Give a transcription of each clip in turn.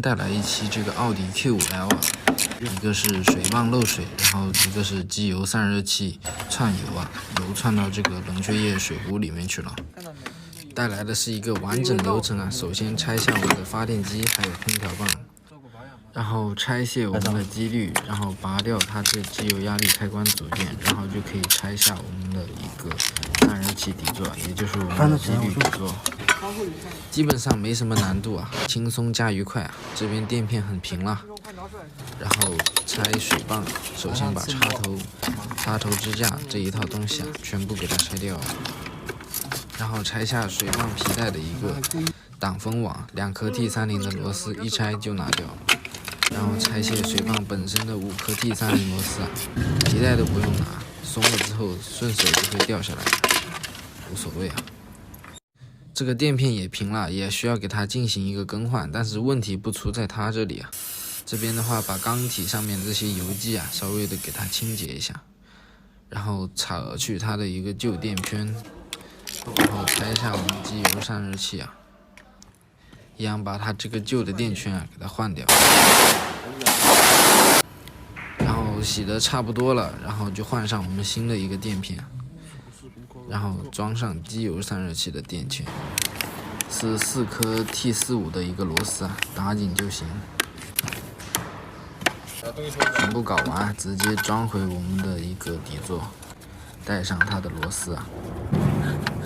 带来一期这个奥迪 Q5L 啊，一个是水泵漏水，然后一个是机油散热器窜油啊，油窜到这个冷却液水壶里面去了。带来的是一个完整流程啊，首先拆下我们的发电机还有空调棒，然后拆卸我们的机滤，然后拔掉它这机油压力开关组件，然后就可以拆下我们的一个散热器底座，也就是我们的机滤底座。基本上没什么难度啊，轻松加愉快啊。这边垫片很平了，然后拆水泵，首先把插头支架这一套东西啊全部给它拆掉，然后拆下水泵皮带的一个挡风网，2颗 T30的螺丝一拆就拿掉，然后拆卸水泵本身的5颗 T30螺丝啊，皮带都不用拿，松了之后顺手就会掉下来，无所谓啊。这个垫片也平了，也需要给它进行一个更换，但是问题不出在它这里啊。这边的话，把缸体上面这些油迹啊，稍微的给它清洁一下，然后扯去它的一个旧垫圈，然后拆下我们机油散热器啊，一样把它这个旧的垫圈啊给它换掉，然后洗得差不多了，然后就换上我们新的一个垫片。然后装上机油散热器的垫圈，是4颗 T45的一个螺丝啊，打紧就行。全部搞完，直接装回我们的一个底座，带上它的螺丝啊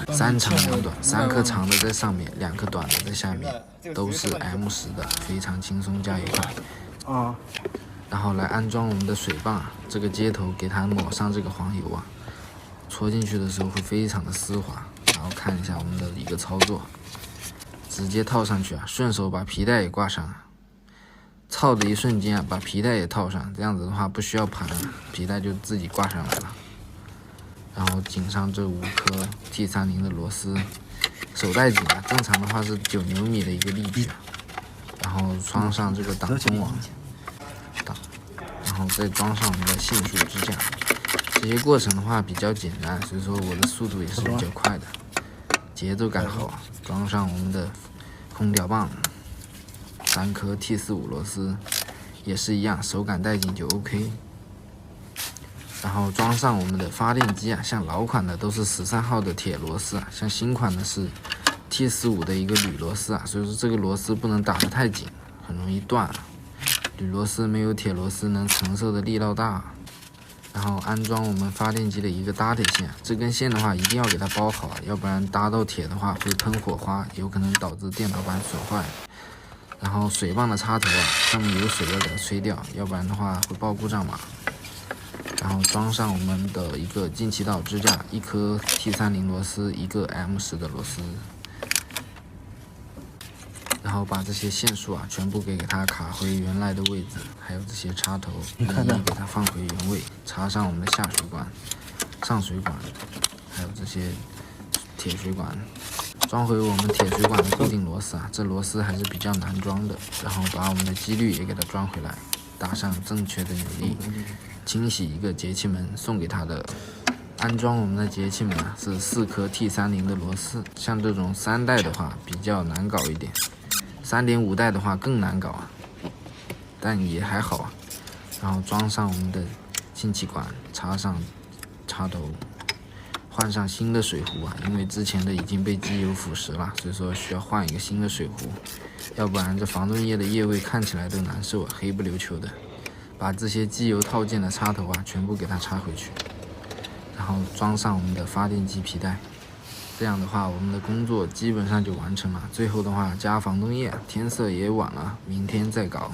，3长2短，3颗长的在上面，2颗短的在下面，都是 M10的，非常轻松加愉快。然后来安装我们的水泵啊，这个接头给它抹上这个黄油啊。戳进去的时候会非常的丝滑，然后看一下我们的一个操作，直接套上去啊，顺手把皮带也挂上，操的一瞬间啊，把皮带也套上，这样子的话不需要盘，皮带就自己挂上来了。然后紧上这5颗 T30的螺丝，手带紧啊，正常的话是9牛米的一个力矩，然后装上这个挡风网，然后再装上我们的线束支架。这些过程的话比较简单，所以说我的速度也是比较快的，节奏感好。装上我们的空调棒，3颗 T45螺丝，也是一样，手感带紧就 OK。然后装上我们的发电机啊，像老款的都是13号的铁螺丝啊，像新款的是 T15的一个铝螺丝啊，所以说这个螺丝不能打得太紧，很容易断啊。铝螺丝没有铁螺丝能承受的力道大。然后安装我们发电机的一个搭铁线，这根线的话一定要给它包好，要不然搭到铁的话会喷火花，有可能导致电导板损坏。然后水泵的插头啊，上面有水要给它吹掉，要不然的话会报故障码。然后装上我们的一个进气道支架，1颗 T30螺丝，1个 M10的螺丝。然后把这些线束啊全部给它卡回原来的位置，还有这些插头一一给它放回原位，插上我们的下水管、上水管，还有这些铁水管，装回我们铁水管的固定螺丝啊，这螺丝还是比较难装的。然后把我们的机滤也给它装回来，打上正确的扭力，清洗一个节气门送给它的。安装我们的节气门啊是4颗 T30的螺丝，像这种3代的话比较难搞一点。3.5代的话更难搞啊，但也还好啊。然后装上我们的进气管，插上插头，换上新的水壶啊，因为之前的已经被机油腐蚀了，所以说需要换一个新的水壶，要不然这防冻液的液味看起来都难受啊，黑不溜秋的。把这些机油套件的插头啊全部给它插回去，然后装上我们的发电机皮带。这样的话，我们的工作基本上就完成了。最后的话，加防冻液，天色也晚了，明天再搞。